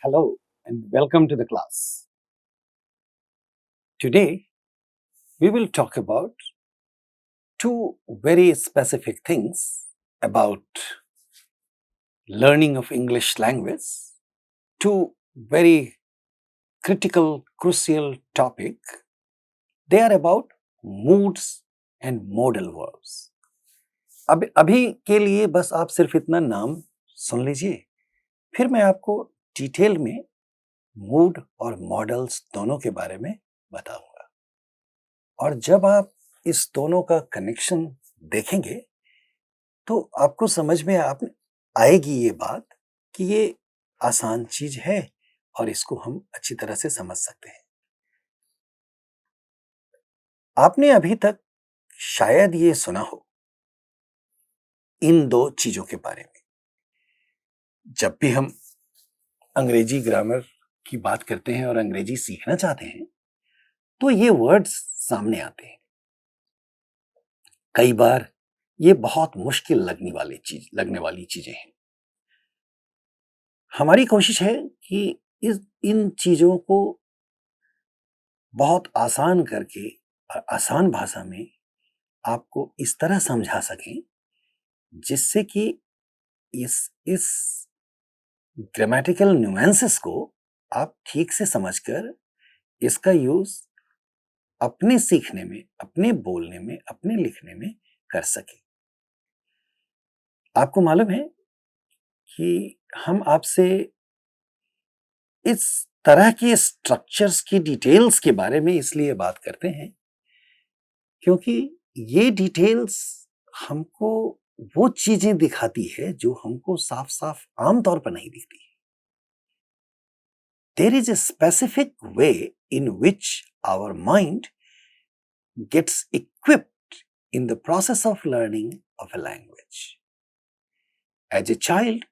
Hello and welcome to the class. Today we will talk about two very specific things about learning of English language, two very critical, crucial topic. They are about moods and modal verbs. अभी के लिए बस आप सिर्फ इतना नाम सुन लीजिए, फिर मैं आपको डिटेल में मूड और मॉडल्स दोनों के बारे में बताऊंगा। और जब आप इस दोनों का कनेक्शन देखेंगे तो आपको समझ में आएगी ये बात कि ये आसान चीज है और इसको हम अच्छी तरह से समझ सकते हैं। आपने अभी तक शायद ये सुना हो इन दो चीजों के बारे में। जब भी हम अंग्रेजी ग्रामर की बात करते हैं और अंग्रेजी सीखना चाहते हैं तो ये वर्ड्स सामने आते हैं। कई बार ये बहुत मुश्किल लगने वाली चीजें हैं। हमारी कोशिश है कि इन चीजों को बहुत आसान करके और आसान भाषा में आपको इस तरह समझा सकें जिससे कि इस ग्रामेटिकल न्यूएंसेस को आप ठीक से समझकर इसका यूज अपने सीखने में, अपने बोलने में, अपने लिखने में कर सकें। आपको मालूम है कि हम आपसे इस तरह के स्ट्रक्चर्स की डिटेल्स के बारे में इसलिए बात करते हैं क्योंकि ये डिटेल्स हमको वो चीजें दिखाती है जो हमको साफ साफ आमतौर पर नहीं दिखती। There is a specific way in which our mind gets equipped in the process of learning of a language. As a child,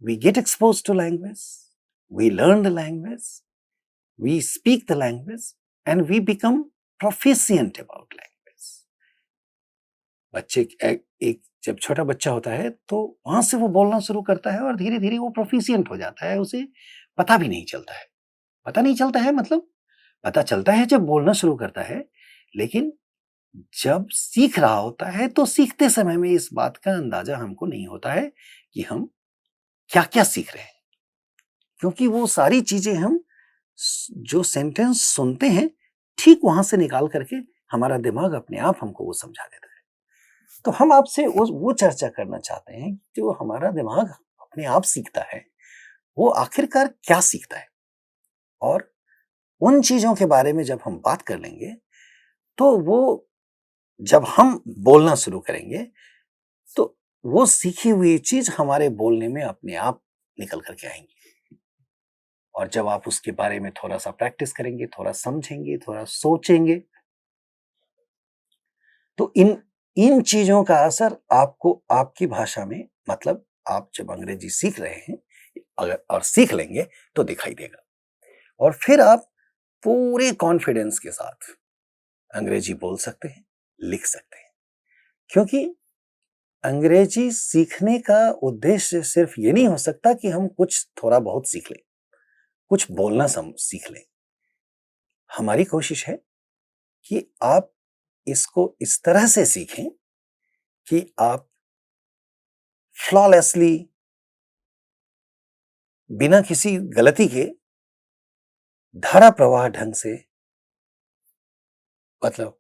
we get exposed to language, we learn the language, we speak the language, and we become proficient about language. बच्चे एक जब छोटा बच्चा होता है तो वहां से वो बोलना शुरू करता है और धीरे धीरे वो प्रोफिशिएंट हो जाता है। उसे पता भी नहीं चलता है। पता नहीं चलता है मतलब पता चलता है जब बोलना शुरू करता है, लेकिन जब सीख रहा होता है तो सीखते समय में इस बात का अंदाजा हमको नहीं होता है कि हम क्या क्या सीख रहे हैं, क्योंकि वो सारी चीजें हम जो सेंटेंस सुनते हैं ठीक वहां से निकाल करके हमारा दिमाग अपने आप हमको वो समझा देता है। तो हम आपसे वो चर्चा करना चाहते हैं जो हमारा दिमाग अपने आप सीखता है वो आखिरकार क्या सीखता है, और उन चीजों के बारे में जब हम बात कर लेंगे तो वो जब हम बोलना शुरू करेंगे तो वो सीखी हुई चीज हमारे बोलने में अपने आप निकल करके आएंगी। और जब आप उसके बारे में थोड़ा सा प्रैक्टिस करेंगे, थोड़ा समझेंगे, थोड़ा सोचेंगे, तो इन चीजों का असर आपको आपकी भाषा में, मतलब आप जब अंग्रेजी सीख रहे हैं अगर और सीख लेंगे तो दिखाई देगा। और फिर आप पूरे कॉन्फिडेंस के साथ अंग्रेजी बोल सकते हैं, लिख सकते हैं, क्योंकि अंग्रेजी सीखने का उद्देश्य सिर्फ ये नहीं हो सकता कि हम कुछ थोड़ा बहुत सीख लें, कुछ बोलना सीख लें। हमारी कोशिश है कि आप इसको इस तरह से सीखें कि आप फ्लॉलेसली, बिना किसी गलती के, धारा प्रवाह ढंग से, मतलब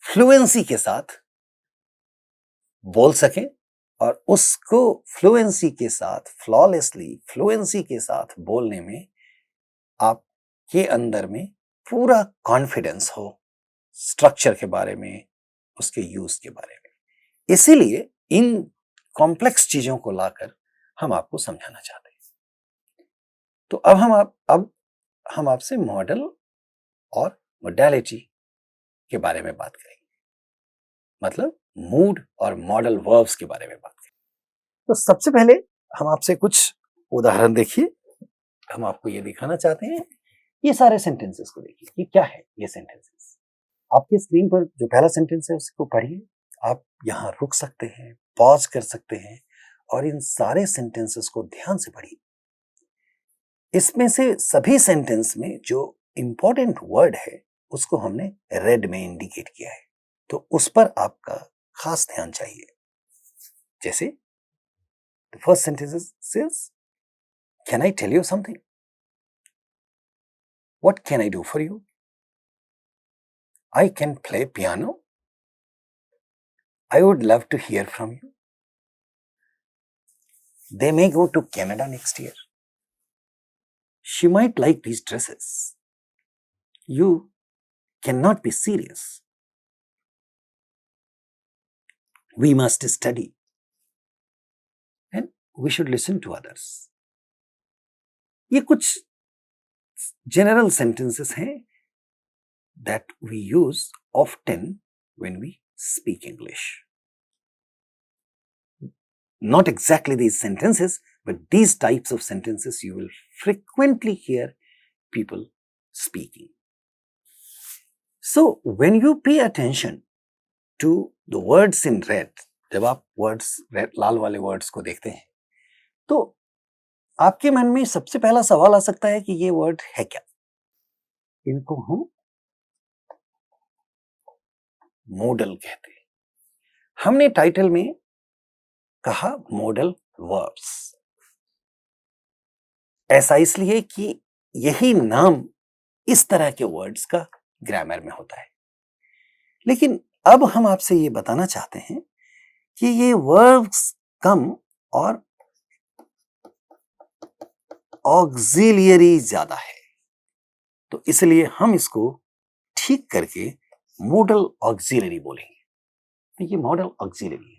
फ्लुएंसी के साथ बोल सकें और उसको फ्लुएंसी के साथ, फ्लॉलेसली फ्लुएंसी के साथ बोलने में आपके अंदर में पूरा कॉन्फिडेंस हो स्ट्रक्चर के बारे में, उसके यूज के बारे में। इसीलिए इन कॉम्प्लेक्स चीजों को लाकर हम आपको समझाना चाहते हैं। तो अब हम आपसे मॉडल और मोडालिटी के बारे में बात करेंगे, मतलब मूड और मॉडल वर्ब्स के बारे में बात करेंगे। तो सबसे पहले हम आपसे कुछ उदाहरण देखिए। हम आपको ये दिखाना चाहते हैं, ये सारे सेंटेंसेस को देखिए, ये क्या है ये सेंटेंसेस। आपकी स्क्रीन पर जो पहला सेंटेंस है उसको पढ़िए। आप यहाँ रुक सकते हैं, पॉज कर सकते हैं और इन सारे सेंटेंसेस को ध्यान से पढ़िए। इसमें से सभी सेंटेंस में जो इंपॉर्टेंट वर्ड है उसको हमने रेड में इंडिकेट किया है, तो उस पर आपका खास ध्यान चाहिए। जैसे the first sentence is can I tell you something, what can I do for you, I can play piano, I would love to hear from you, they may go to Canada next year, she might like these dresses, you cannot be serious, we must study and we should listen to others। ये कुछ general sentences हैं that we use often when we speak English. Not exactly these sentences, but these types of sentences you will frequently hear people speaking. So when you pay attention to the words in red, जब आप words red लाल वाले words को देखते हैं, तो आपके मन में सबसे पहला सवाल आ सकता है कि ये word है क्या? इनको हम मॉडल कहते हैं। हमने टाइटल में कहा मॉडल वर्ब्स, ऐसा इसलिए कि यही नाम इस तरह के वर्ड्स का ग्रामर में होता है। लेकिन अब हम आपसे ये बताना चाहते हैं कि ये वर्ब्स कम और ऑक्सिलियरी ज्यादा है, तो इसलिए हम इसको ठीक करके मॉडल ऑक्सिलरी बोलेंगे। तो ये मॉडल ऑक्सिलरी है।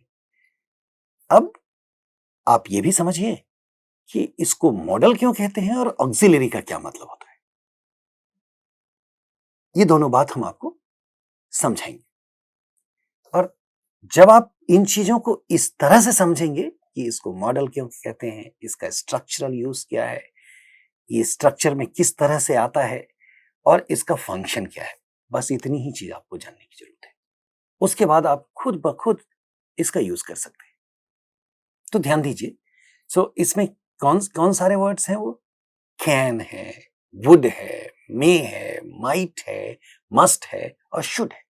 अब आप ये भी समझिए कि इसको मॉडल क्यों कहते हैं और ऑक्सिलरी का क्या मतलब होता है। ये दोनों बात हम आपको समझाएंगे, और जब आप इन चीजों को इस तरह से समझेंगे कि इसको मॉडल क्यों कहते हैं, इसका स्ट्रक्चरल यूज क्या है, ये स्ट्रक्चर में किस तरह से आता है और इसका फंक्शन क्या है, बस इतनी ही चीज आपको जानने की जरूरत है। उसके बाद आप खुद ब खुद इसका यूज कर सकते हैं। तो ध्यान दीजिए, सो इसमें कौन सारे वर्ड्स हैं? वो कैन है, वुड है, मे है, माइट है, मस्ट है और शुड है।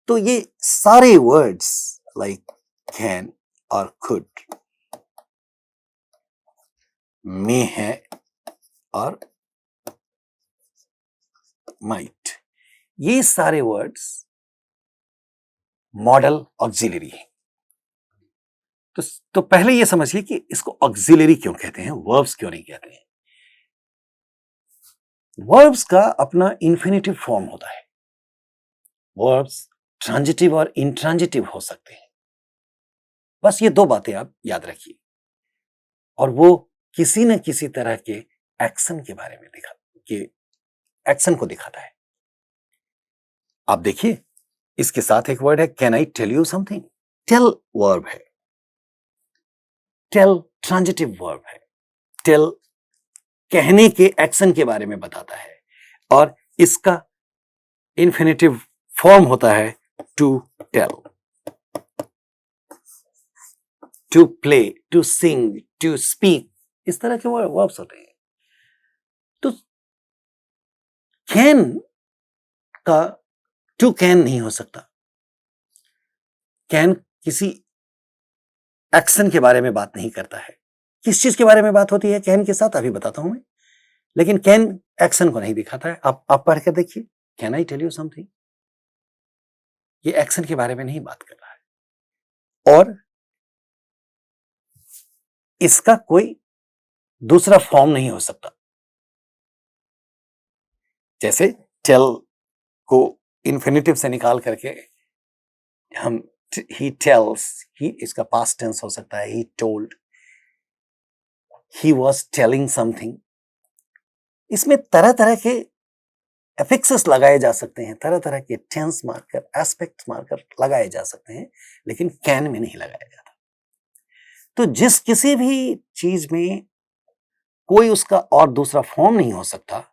तो ये सारे वर्ड्स लाइक कैन और कुड, मे है और माइट, ये सारे वर्ड्स मॉडल ऑक्सिलरी है। तो पहले ये समझिए कि इसको ऑक्सिलरी क्यों कहते हैं, वर्ब्स क्यों नहीं कहते हैं। वर्ब्स का अपना इन्फिनेटिव फॉर्म होता है। वर्ब्स ट्रांजिटिव और इंट्रांजिटिव हो सकते हैं। बस ये दो बातें आप याद रखिए, और वो किसी न किसी तरह के एक्शन के बारे में एक्शन को दिखाता है। आप देखिए, इसके साथ एक वर्ड है can I tell you something. Tell verb है, टेल ट्रांजिटिव वर्ब है। टेल कहने के एक्शन के बारे में बताता है, और इसका इन्फिनेटिव फॉर्म होता है to tell, to play, to sing, to speak, इस तरह के वर्ब्स होते हैं। तो कैन का टू कैन नहीं हो सकता। कैन किसी एक्शन के बारे में बात नहीं करता है। किस चीज के बारे में बात होती है कैन के साथ, अभी बताता हूं मैं। लेकिन कैन एक्शन को नहीं दिखाता है। आप पढ़ कर देखिए, can I tell you something, ये एक्शन के बारे में नहीं बात कर रहा है, और इसका कोई दूसरा फॉर्म नहीं हो सकता। जैसे टेल को इन्फिनिटिव से निकाल करके हम he tells, he इसका past tense हो सकता है, he told, he was telling something। इसमें तरह तरह के एफिक्सेस लगाए जा सकते हैं, तरह तरह के टेंस मार्कर, एस्पेक्ट मार्कर लगाए जा सकते हैं, लेकिन कैन में नहीं लगाया जाता। तो जिस किसी भी चीज में कोई उसका और दूसरा फॉर्म नहीं हो सकता,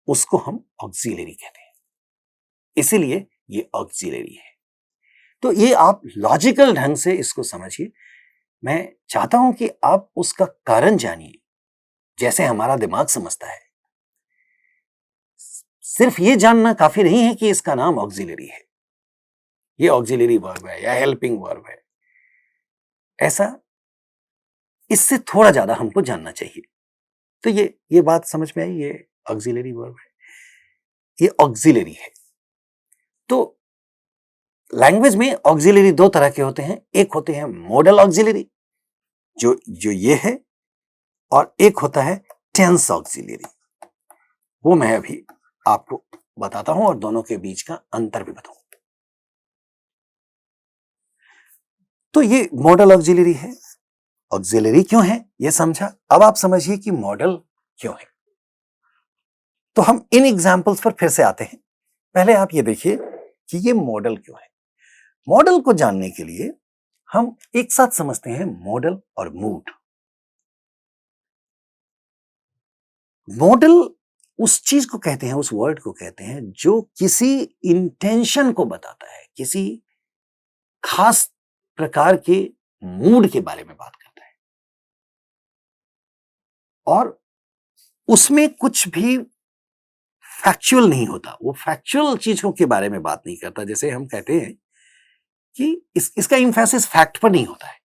उसको हम ऑक्सिलरी कहते हैं। इसीलिए ये ऑक्सिलरी है। तो ये आप लॉजिकल ढंग से इसको समझिए। मैं चाहता हूं कि आप उसका कारण जानिए। जैसे हमारा दिमाग समझता है। सिर्फ ये जानना काफी नहीं है कि इसका नाम ऑक्सिलरी है, ये ऑक्सिलरी वर्ब है या हेल्पिंग वर्ब है, ऐसा इससे थोड़ा ज्यादा हमको जानना चाहिए। तो ये बात समझ में आई, ये ऑक्सिलरी वर्ब है, ये ऑक्सिलरी है। तो लैंग्वेज में ऑक्सिलरी दो तरह के होते हैं, एक होते हैं मॉडल ऑक्सिलरी जो ये है, और एक होता है टेंस ऑक्सिलरी, वो मैं अभी आपको बताता हूं और दोनों के बीच का अंतर भी बताऊंगा। तो ये मॉडल ऑक्सिलरी है। ऑक्सिलरी क्यों है ये समझा, अब आप समझिए कि मॉडल क्यों है। तो हम इन एग्जांपल्स पर फिर से आते हैं। पहले आप ये देखिए कि ये मॉडल क्यों है। मॉडल को जानने के लिए हम एक साथ समझते हैं मॉडल और मूड। मॉडल उस चीज को कहते हैं, उस वर्ड को कहते हैं जो किसी इंटेंशन को बताता है, किसी खास प्रकार के मूड के बारे में बात करता है, और उसमें कुछ भी फैक्चुअल नहीं होता, वो फैक्चुअल चीजों के बारे में बात नहीं करता। जैसे हम कहते हैं कि इसका इंफेसिस फैक्ट पर नहीं होता है,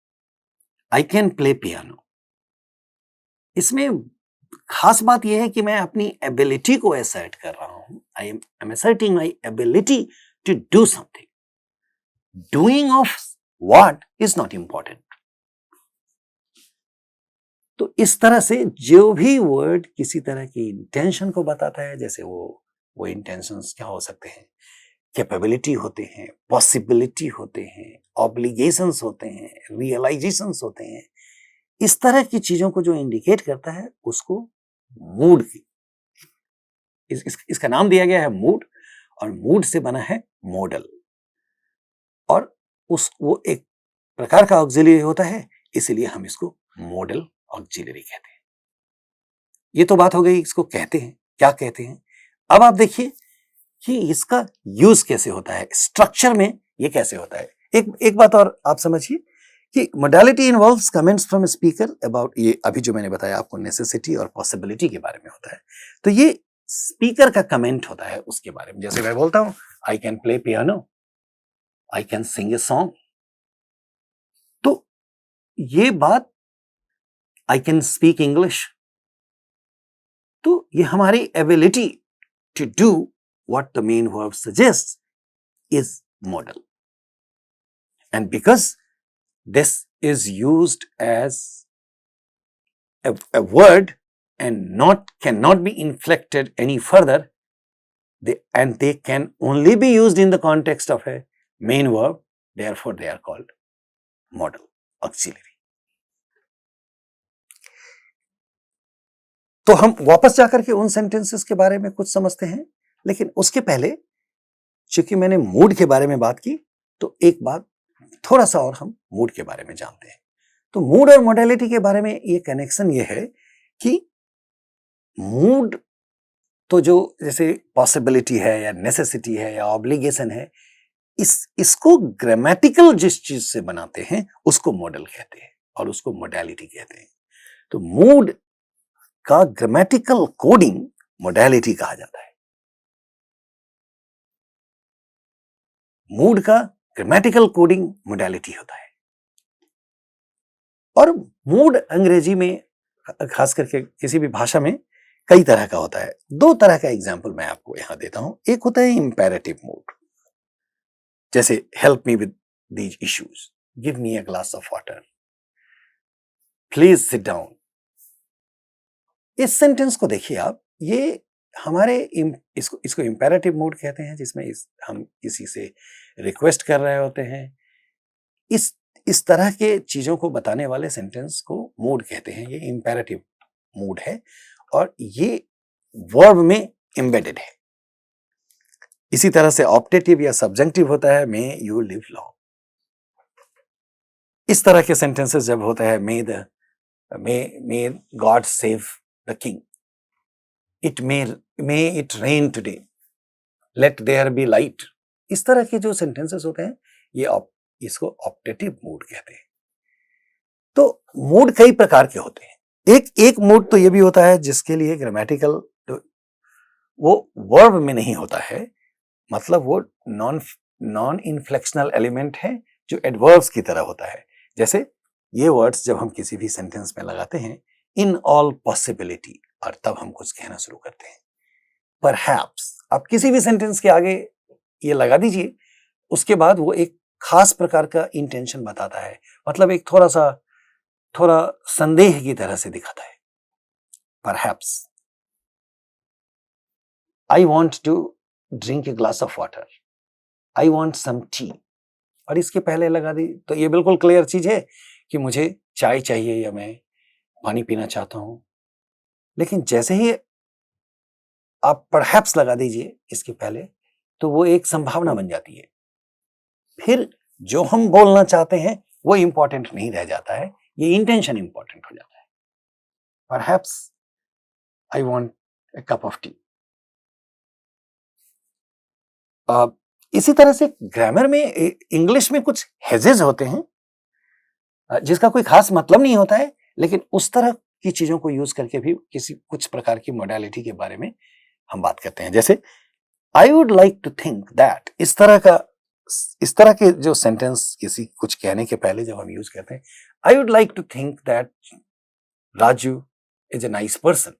आई कैन प्ले पियानो। इसमें खास बात यह है कि मैं अपनी एबिलिटी को असर्ट कर रहा हूं, I am asserting my ability to do something, doing of what is not important. तो इस तरह से जो भी वर्ड किसी तरह की इंटेंशन को बताता है, जैसे वो इंटेंशंस क्या हो सकते हैं, कैपेबिलिटी होते हैं, पॉसिबिलिटी होते हैं, ऑब्लिगेशंस होते हैं, रियलाइजेशंस होते हैं, इस तरह की चीजों को जो इंडिकेट करता है उसको मूड की इसका नाम दिया गया है मूड, और मूड से बना है मॉडल, और वो एक प्रकार का ऑक्सिलरी होता है, इसलिए हम इसको मॉडल ऑक्सिलरी कहते हैं। ये तो बात हो गई इसको कहते हैं, क्या कहते हैं। अब आप देखिए कि इसका यूज कैसे होता है, स्ट्रक्चर में ये कैसे होता है। एक बात और आप समझिए कि modality involves comments from speaker about, ये अभी जो मैंने बताया आपको नेसेसिटी और पॉसिबिलिटी के बारे में होता है, तो ये स्पीकर का कमेंट होता है उसके बारे में। जैसे मैं बोलता हूं आई can play piano, I can sing a song, तो ये बात आई कैन स्पीक इंग्लिश, तो ये हमारी ability to do what the main verb suggests is modal. And because this is used as a word and cannot be inflected any further, and they can only be used in the context of a main verb, therefore they are called modal auxiliary. तो हम वापस जाकर के उन sentences के बारे में कुछ समझते हैं, लेकिन उसके पहले चूंकि मैंने मूड के बारे में बात की, तो एक बात थोड़ा सा और हम मूड के बारे में जानते हैं। तो मूड और मोडालिटी के बारे में ये कनेक्शन ये है कि मूड तो जो जैसे पॉसिबिलिटी है या नेसेसिटी है या ऑब्लिगेशन है, इसको ग्रामेटिकल जिस चीज से बनाते हैं उसको मॉडल कहते हैं और उसको मोडालिटी कहते हैं। तो मूड का ग्रामेटिकल कोडिंग मोडालिटी कहा जाता है। मूड का ग्रामेटिकल कोडिंग मोडालिटी होता है। और मूड अंग्रेजी में खास करके किसी भी भाषा में कई तरह का होता है। दो तरह का एग्जांपल मैं आपको यहां देता हूं। एक होता है इंपेरेटिव मूड, जैसे help me with these issues, give me a glass of water, please sit down. इस सेंटेंस को देखिए आप, ये हमारे इसको इंपेरेटिव मूड कहते हैं, जिसमें हम किसी से रिक्वेस्ट कर रहे होते हैं। इस तरह के चीजों को बताने वाले सेंटेंस को मूड कहते हैं। ये इंपेरेटिव मूड है और ये वर्ब में एम्बेडेड है। इसी तरह से ऑप्टेटिव या सब्जेक्टिव होता है, मे यू लिव लॉन्ग। इस तरह के सेंटेंसेस जब होता है, may God save the king, may it rain today, let there be light, इस तरह के जो सेंटेंसेस होते हैं इसको ऑप्टेटिव मूड कहते हैं। तो मूड कई प्रकार के होते हैं। एक एक मूड तो ये भी होता है जिसके लिए ग्रामेटिकल वो वर्ब में नहीं होता है, मतलब वो नॉन इन्फ्लेक्शनल एलिमेंट है जो एडवर्ब्स की तरह होता है। जैसे ये वर्ड्स जब हम किसी भी सेंटेंस में लगाते हैं, इन ऑल पॉसिबिलिटी, और तब हम कुछ कहना शुरू करते हैं। परहैप्स, आप किसी भी सेंटेंस के आगे ये लगा दीजिए, उसके बाद वो एक खास प्रकार का इंटेंशन बताता है, मतलब एक थोड़ा संदेह की तरह से दिखाता है। Perhaps, I want to drink a glass of water, I want some tea, और इसके पहले लगा दी तो ये बिल्कुल क्लियर चीज है कि मुझे चाय चाहिए या मैं पानी पीना चाहता हूं। लेकिन जैसे ही आप परहैप्स लगा दीजिए इसके पहले, तो वो एक संभावना बन जाती है। फिर जो हम बोलना चाहते हैं वो इंपॉर्टेंट नहीं रह जाता है, ये इंटेंशन इंपॉर्टेंट हो जाता है। Perhaps I want a cup of T. इसी तरह से ग्रामर में, इंग्लिश में कुछ हेजेस होते हैं जिसका कोई खास मतलब नहीं होता है, लेकिन उस तरह की चीजों को यूज करके भी कुछ प्रकार की मोडालिटी के बारे में हम बात करते हैं। जैसे I would like to think that, इस तरह के जो सेंटेंस किसी कुछ कहने के पहले जब हम यूज करते हैं, I would like to think that Raju is a nice person,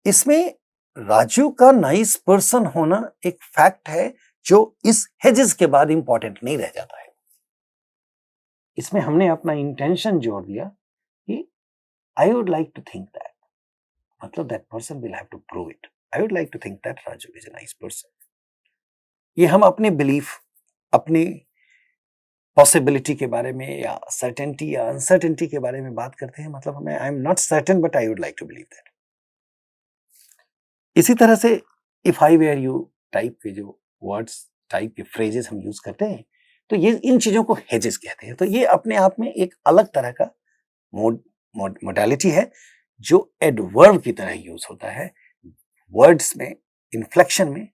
इसमें राजू का नाइस पर्सन होना एक फैक्ट है जो इस हेजेस के बाद इंपॉर्टेंट नहीं रह जाता है। इसमें हमने अपना इंटेंशन जोड़ दिया कि I would like to think that, मतलब that person will have to prove it. I would like to think that Raju is a nice person. ये हम अपने बिलीफ, अपनी पॉसिबिलिटी के बारे में या सर्टेनिटी या अनसर्टेनिटी के बारे में बात करते हैं, मतलब हमें I am not certain but I would like to believe that. इसी तरह से if I were you type के जो वर्ड्स, टाइप के फ्रेजेस हम यूज करते हैं, तो ये इन चीजों को हेजेस कहते हैं। तो ये अपने आप में एक अलग तरह का मोडालिटी है जो एडवर्ब की तरह यूज होता है, वर्ड्स में, इन्फ्लेक्शन में,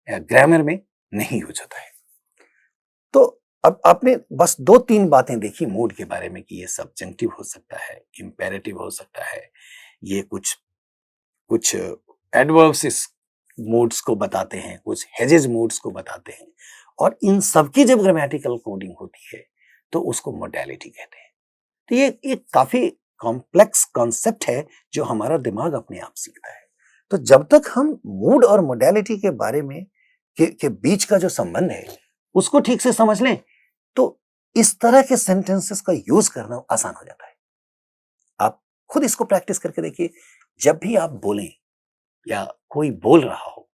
ग्रामर में नहीं यूज होता है। तो अब आपने बस 2-3 बातें देखी मूड के बारे में कि ये सब्जेक्टिव हो सकता है, इंपेरेटिव हो सकता है, ये कुछ एडवर्ब्स इस मूड्स को बताते हैं, कुछ हेजेस मूड्स को बताते हैं, और इन सबकी जब ग्रामेटिकल कोडिंग होती है तो उसको मोडालिटी कहते हैं। तो ये काफी कॉम्प्लेक्स कॉन्सेप्ट है जो हमारा दिमाग अपने आप सीखता है। तो जब तक हम मूड और मोडालिटी के बारे में के बीच का जो संबंध है उसको ठीक से समझ लें, तो इस तरह के सेंटेंसेस का यूज करना आसान हो जाता है। आप खुद इसको प्रैक्टिस करके देखिए, जब भी आप बोलें या कोई बोल रहा हो,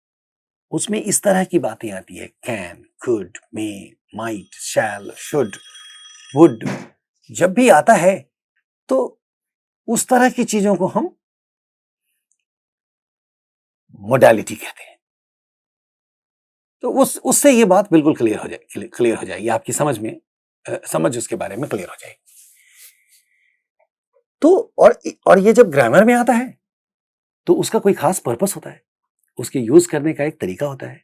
उसमें इस तरह की बातें आती है, can, could, may, might, shall, should, would, जब भी आता है तो उस तरह की चीजों को हम मोडालिटी कहते हैं। तो उससे ये बात बिल्कुल क्लियर हो जाएगी, आपकी समझ उसके बारे में क्लियर हो जाएगी। तो और ये जब ग्रामर में आता है तो उसका कोई खास पर्पस होता है, उसके यूज करने का एक तरीका होता है।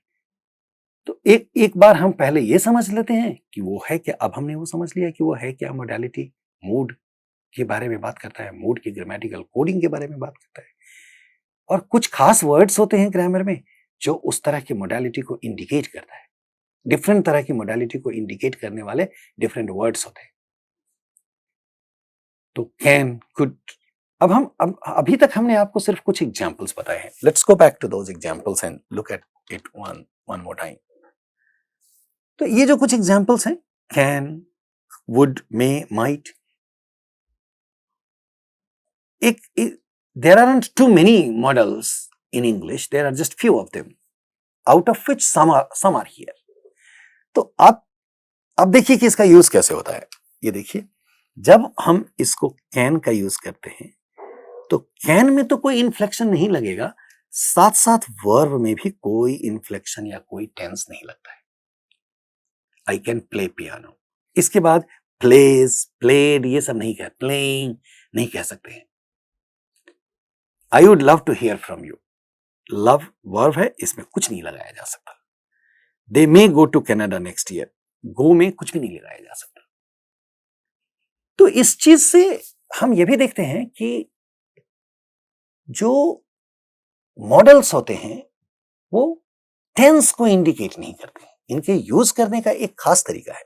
तो एक बार हम पहले ये समझ लेते हैं कि वो है क्या। अब हमने वो समझ लिया कि वो है क्या, मोडालिटी मूड के बारे में बात करता है, मूड की ग्रामेटिकल कोडिंग के बारे में बात करता है, और कुछ खास वर्ड्स होते हैं ग्रामर में जो उस तरह की मोडालिटी को इंडिकेट करता है। डिफरेंट तरह की मोडालिटी को इंडिकेट करने वाले डिफरेंट वर्ड्स होते हैं। तो कैन, कुड, अब अभी तक हमने आपको सिर्फ कुछ एग्जांपल्स बताए हैं। Let's go back to those examples and look at it one more time. तो ये जो कुछ एग्जांपल्स हैं, can, would, may, might, there aren't too many models in English, there are just few of them, out of which some are here. तो अब देखिए कि इसका यूज कैसे होता है। ये देखिए, जब हम इसको कैन का यूज करते हैं तो कैन में तो कोई इन्फ्लेक्शन नहीं लगेगा, साथ साथ वर्ब में भी कोई इन्फ्लेक्शन या कोई टेंस नहीं लगता है। आई कैन प्ले पियानो, इसके बाद प्लेज, प्लेड, ये सब नहीं प्लेइंग नहीं कह सकते हैं। I would love to hear from you, love verb है, इसमें कुछ नहीं लगाया जा सकता। They may go to Canada next year, go में कुछ भी नहीं लगाया जा सकता। तो इस चीज से हम ये भी देखते हैं कि जो मॉडल्स होते हैं वो टेंस को इंडिकेट नहीं करते। इनके यूज करने का एक खास तरीका है,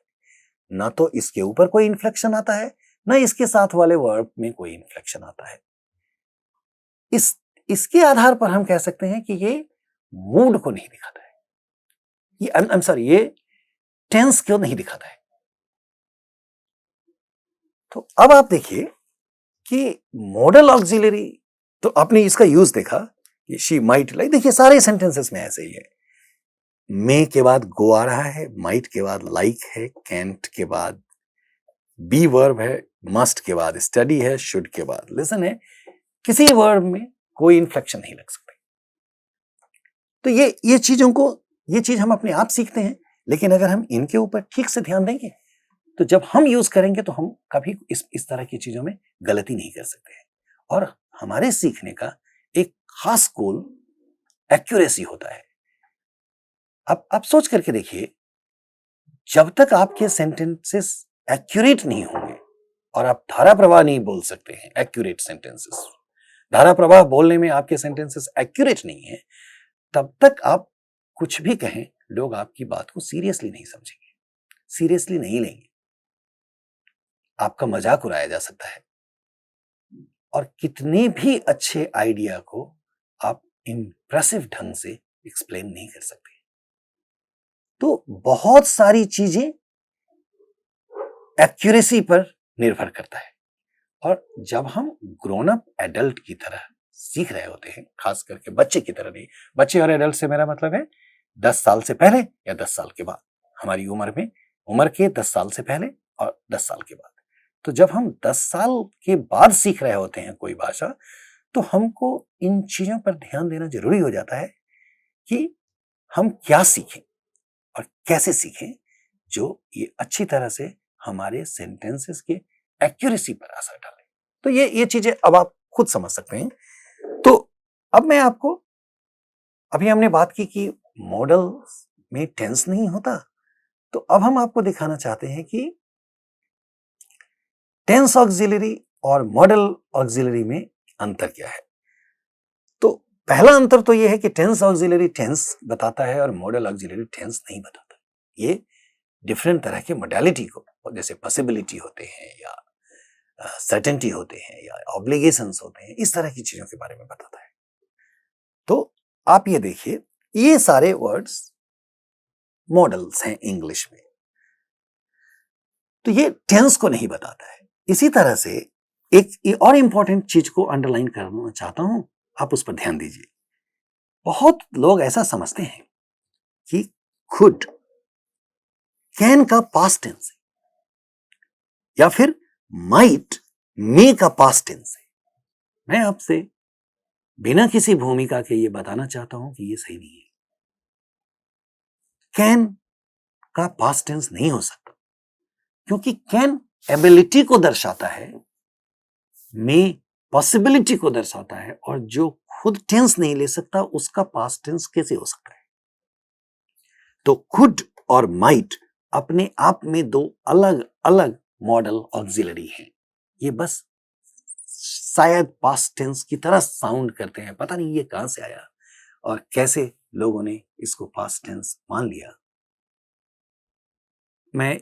ना तो इसके ऊपर कोई इन्फ्लेक्शन आता है, ना इसके साथ वाले वर्ब में कोई इन्फ्लेक्शन आता है। इसके आधार पर हम कह सकते हैं कि ये मूड को नहीं दिखाता है, ये आई एम सॉरी, ये टेंस क्यों नहीं दिखाता है। तो अब आप देखिए कि मॉडल ऑक्सिलरी, तो आपने इसका यूज देखा कि शी माइट लाइक, देखिए सारे सेंटेंसेस में ऐसे ही है। मे के बाद गो आ रहा है, माइट के बाद लाइक है, कैंट के बाद बी वर्ब है, मस्ट के बाद स्टडी है, शुड के बाद लिसन है। किसी वर्ब में कोई इन्फ्लेक्शन नहीं लग सकती। तो ये चीज हम अपने आप सीखते हैं, लेकिन अगर हम इनके ऊपर ठीक से ध्यान देंगे तो जब हम यूज करेंगे तो हम कभी इस तरह की चीजों में गलती नहीं कर सकते हैं। और हमारे सीखने का एक खास गोल एक्यूरेसी होता है। अब आप सोच करके देखिए, जब तक आपके सेंटेंसेस एक्यूरेट नहीं होंगे और आप धारा प्रवाह नहीं बोल सकते हैं, एक्यूरेट सेंटेंसेस, धारा प्रवाह बोलने में आपके सेंटेंसेस एक्यूरेट नहीं है, तब तक आप कुछ भी कहें लोग आपकी बात को सीरियसली नहीं समझेंगे, सीरियसली नहीं लेंगे, आपका मजाक उड़ाया जा सकता है और कितने भी अच्छे आइडिया को आप इंप्रेसिव ढंग से एक्सप्लेन नहीं कर सकते। तो बहुत सारी चीजें एक्यूरेसी पर निर्भर करता है। और जब हम ग्रोन अप एडल्ट की तरह सीख रहे होते हैं, खास करके बच्चे की तरह नहीं, बच्चे और एडल्ट से मेरा मतलब है 10 साल से पहले या 10 साल के बाद, हमारी उम्र के 10 साल से पहले और 10 साल के बाद। तो जब हम 10 साल के बाद सीख रहे होते हैं कोई भाषा, तो हमको इन चीजों पर ध्यान देना जरूरी हो जाता है कि हम क्या सीखें और कैसे सीखें, जो ये अच्छी तरह से हमारे सेंटेंसेस के एक्यूरेसी पर असर डाले। तो ये चीजें अब आप खुद समझ सकते हैं। तो अब मैं आपको, अभी हमने बात की कि मॉडल में टेंस नहीं होता, तो अब हम आपको दिखाना चाहते हैं कि टेंस ऑक्सिलरी और मॉडल ऑक्सिलरी में अंतर क्या है। तो पहला अंतर तो यह है कि टेंस ऑक्सिलरी टेंस बताता है और मॉडल ऑक्सिलरी टेंस नहीं बताता। ये डिफरेंट तरह के मोडालिटी को, जैसे पॉसिबिलिटी होते हैं या सर्टेनिटी होते हैं या ऑब्लिगेशंस होते हैं, इस तरह की चीजों के बारे में बताता है। तो आप ये देखिए, ये सारे वर्ड्स मॉडल्स हैं इंग्लिश में, तो ये टेंस को नहीं बताता है। इसी तरह से एक और इंपॉर्टेंट चीज को अंडरलाइन करना चाहता हूं, आप उस पर ध्यान दीजिए। बहुत लोग ऐसा समझते हैं कि खुद कैन का पास्ट टेंस है या फिर माइट मे का पास्ट टेंस है। मैं आपसे बिना किसी भूमिका के ये बताना चाहता हूं कि ये सही नहीं है। कैन का पास्ट टेंस नहीं हो सकता, क्योंकि कैन एबिलिटी को दर्शाता है, मे पॉसिबिलिटी को दर्शाता है, और जो खुद टेंस नहीं ले सकता उसका पास्ट टेंस कैसे हो सकता है। तो खुद और माइट अपने आप में दो अलग अलग मॉडल ऑक्सिलरी हैं। ये बस शायद पास्ट टेंस की तरह साउंड करते हैं, पता नहीं ये कहां से आया और कैसे लोगों ने इसको पास्ट टेंस मान लिया। मैं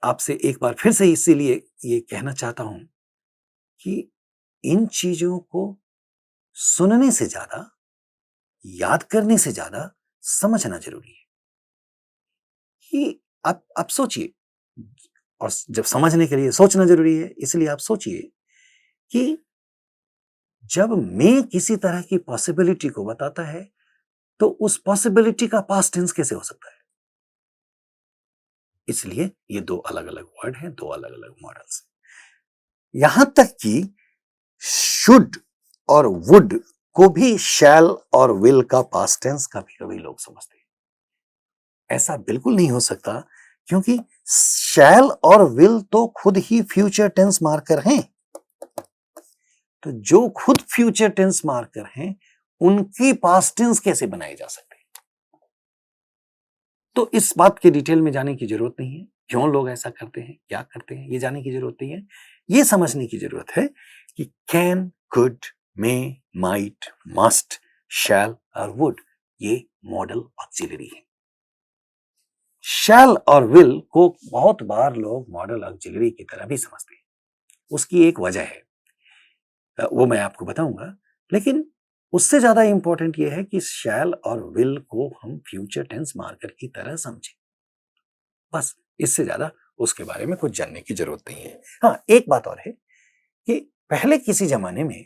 आपसे एक बार फिर से इसीलिए ये कहना चाहता हूं कि इन चीजों को सुनने से ज्यादा, याद करने से ज्यादा समझना जरूरी है। कि आप सोचिए, और जब समझने के लिए सोचना जरूरी है, इसलिए आप सोचिए कि जब मैं किसी तरह की पॉसिबिलिटी को बताता है तो उस पॉसिबिलिटी का पास्ट टेंस कैसे हो सकता है। इसलिए ये दो अलग अलग वर्ड हैं, दो अलग अलग मॉडल्स। यहां तक कि शुड और वुड को भी शैल और विल का पास्ट टेंस कभी कभी लोग समझते हैं। ऐसा बिल्कुल नहीं हो सकता, क्योंकि शैल और विल तो खुद ही फ्यूचर टेंस मार्कर हैं। तो जो खुद फ्यूचर टेंस मार्कर हैं, उनकी पास्ट टेंस कैसे बनाए जा सकते हैं। तो इस बात के डिटेल में जाने की जरूरत नहीं है। क्यों लोग ऐसा करते हैं, क्या करते हैं, ये जानने की जरूरत नहीं है। ये समझने की जरूरत है कि can, could, may, might, must, shall और वुड ये मॉडल ऑक्सिलरी है। शैल और विल को बहुत बार लोग मॉडल ऑक्सिलरी की तरह भी समझते हैं। उसकी एक वजह है, वो मैं आपको बताऊंगा, लेकिन उससे ज्यादा इंपॉर्टेंट ये है कि शैल और विल को हम फ्यूचर टेंस मार्कर की तरह समझें। बस इससे ज्यादा उसके बारे में कुछ जानने की जरूरत नहीं है। हाँ, एक बात और है कि पहले किसी जमाने में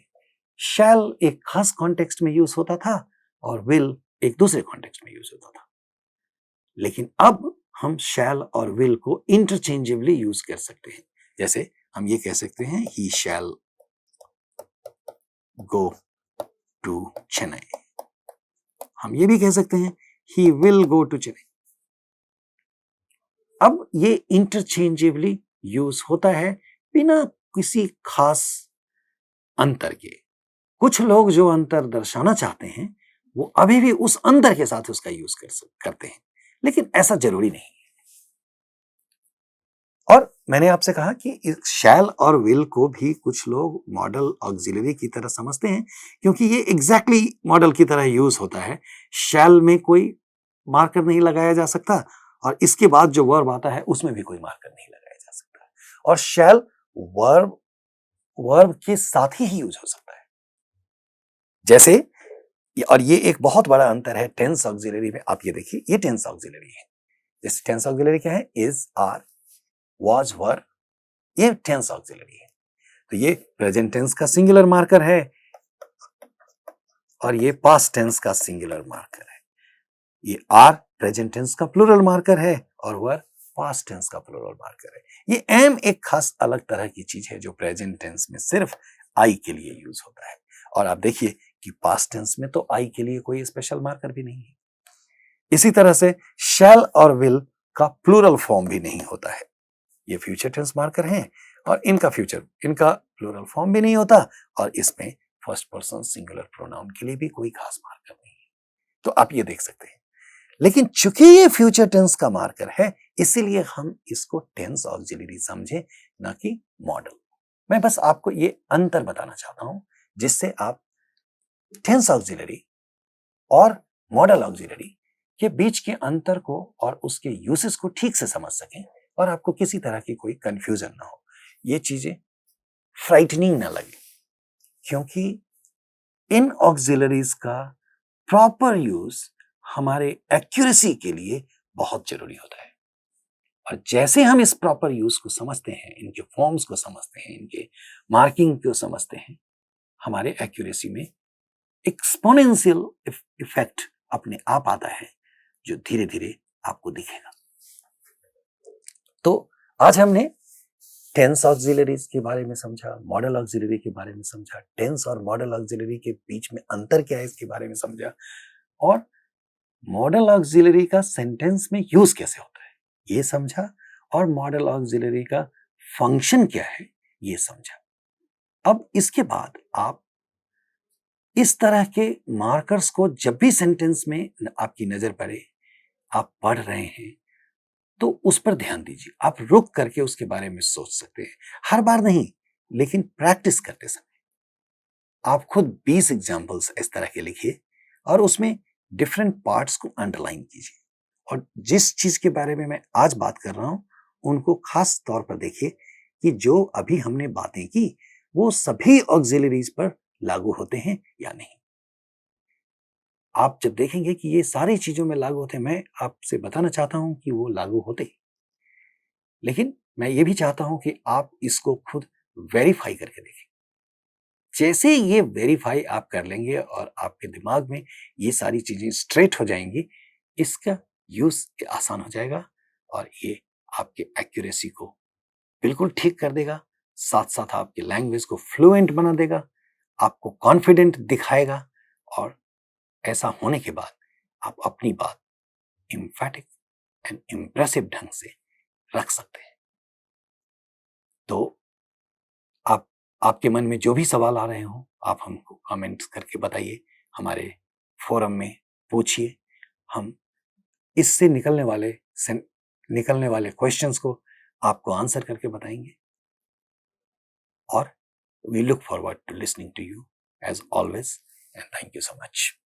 शैल एक खास कॉन्टेक्स्ट में यूज होता था और विल एक दूसरे कॉन्टेक्स्ट में यूज होता था, लेकिन अब हम शैल और विल को इंटरचेंजेबली यूज कर सकते हैं। जैसे हम ये कह सकते हैं ही शैल गो टू चेन्नई, हम ये भी कह सकते हैं he will go to Chennai. अब ये इंटरचेंजेबली यूज होता है बिना किसी खास अंतर के। कुछ लोग जो अंतर दर्शाना चाहते हैं वो अभी भी उस अंतर के साथ उसका यूज करते हैं, लेकिन ऐसा जरूरी नहीं है। और मैंने आपसे कहा कि शैल और विल को भी कुछ लोग मॉडल ऑक्सिलरी की तरह समझते हैं, क्योंकि ये एग्जैक्टली मॉडल की तरह यूज होता है। शैल में कोई मार्कर नहीं लगाया जा सकता और इसके बाद जो वर्ब आता है उसमें भी कोई मार्कर नहीं लगाया जा सकता, और शैल वर्ब के साथ ही यूज हो सकता है। जैसे, और ये एक बहुत बड़ा अंतर है टेंस ऑक्सिलरी में। आप ये देखिए, ये टेंस ऑक्सिलरी है। जैसे टेंस ऑक्सिलरी क्या है, इज, आर, वाज, वर, ये टेंस ऑक्सिलरी है। तो ये प्रेजेंट टेंस का सिंगुलर मार्कर है और ये पास्ट टेंस का सिंगुलर मार्कर है। ये आर प्रेजेंट टेंस का प्लूरल मार्कर है और वर पास्ट टेंस का प्लूरल मार्कर है। ये एम एक खास अलग तरह की चीज है जो प्रेजेंट टेंस में सिर्फ आई के लिए यूज होता है। और आप देखिए कि पास्ट टेंस में तो आई के लिए कोई स्पेशल मार्कर भी नहीं है। इसी तरह से शैल और विल का प्लूरल फॉर्म भी नहीं होता है। ये फ्यूचर टेंस मार्कर हैं और इनका प्लूरल फॉर्म भी नहीं होता, और इसमें फर्स्ट पर्सन सिंगुलर प्रोनाउन के लिए भी कोई खास मार्कर नहीं है। तो आप ये देख सकते हैं। लेकिन चूंकि ये फ्यूचर टेंस का मार्कर है, इसीलिए हम इसको टेंस ऑक्सिलरी समझे, ना कि मॉडल। मैं बस आपको ये अंतर बताना चाहता हूं जिससे आप टेंस ऑक्सिलरी और मॉडल ऑक्सिलरी के बीच के अंतर को और उसके यूसेस को ठीक से समझ सकें और आपको किसी तरह की कोई कंफ्यूजन ना हो, ये चीजें फ्राइटनिंग ना लगे, क्योंकि इन ऑक्सिलरीज का प्रॉपर यूज हमारे एक्यूरेसी के लिए बहुत जरूरी होता है। और जैसे हम इस प्रॉपर यूज को समझते हैं, इनके फॉर्म्स को समझते हैं, इनके मार्किंग को समझते हैं, हमारे एक्यूरेसी में एक्सपोनेंशियल इफेक्ट अपने आप आता है, जो धीरे धीरे आपको दिखेगा। तो आज हमने टेंस ऑक्सिलरीज के बारे में समझा, मॉडल ऑक्सिलरी के बारे में समझा, टेंस और मॉडल ऑक्सिलरी के बीच में अंतर क्या है इसके बारे में समझा, और मॉडल ऑक्सिलरी का सेंटेंस में यूज कैसे होता है ये समझा, और मॉडल ऑक्सिलरी का फंक्शन क्या है ये समझा। अब इसके बाद आप इस तरह के मार्कर्स को जब भी सेंटेंस में आपकी नजर पड़े, आप पढ़ रहे हैं, तो उस पर ध्यान दीजिए। आप रुक करके उसके बारे में सोच सकते हैं, हर बार नहीं, लेकिन प्रैक्टिस करते समय आप खुद 20 एग्जाम्पल्स इस तरह के लिखिए और उसमें डिफरेंट पार्ट्स को अंडरलाइन कीजिए, और जिस चीज के बारे में मैं आज बात कर रहा हूं उनको खास तौर पर देखिए कि जो अभी हमने बातें की वो सभी ऑक्सिलरीज पर लागू होते हैं या नहीं। आप जब देखेंगे कि ये सारी चीजों में लागू होते हैं, मैं आपसे बताना चाहता हूं कि वो लागू होते, लेकिन मैं ये भी चाहता हूं कि आप इसको खुद वेरीफाई करके देखें। जैसे ये वेरीफाई आप कर लेंगे और आपके दिमाग में ये सारी चीजें स्ट्रेट हो जाएंगी, इसका यूज आसान हो जाएगा और ये आपके एक्यूरेसी को बिल्कुल ठीक कर देगा, साथ साथ आपकी लैंग्वेज को फ्लुएंट बना देगा, आपको कॉन्फिडेंट दिखाएगा, और ऐसा होने के बाद आप अपनी बात एम्फैटिक एंड इम्प्रेसिव ढंग से रख सकते हैं। तो आपके मन में जो भी सवाल आ रहे हो, आप हमको कमेंट्स करके बताइए, हमारे फोरम में पूछिए। हम इससे निकलने वाले निकलने वाले क्वेश्चंस को आपको आंसर करके बताएंगे। और we look forward to listening to you as always, and thank you so much.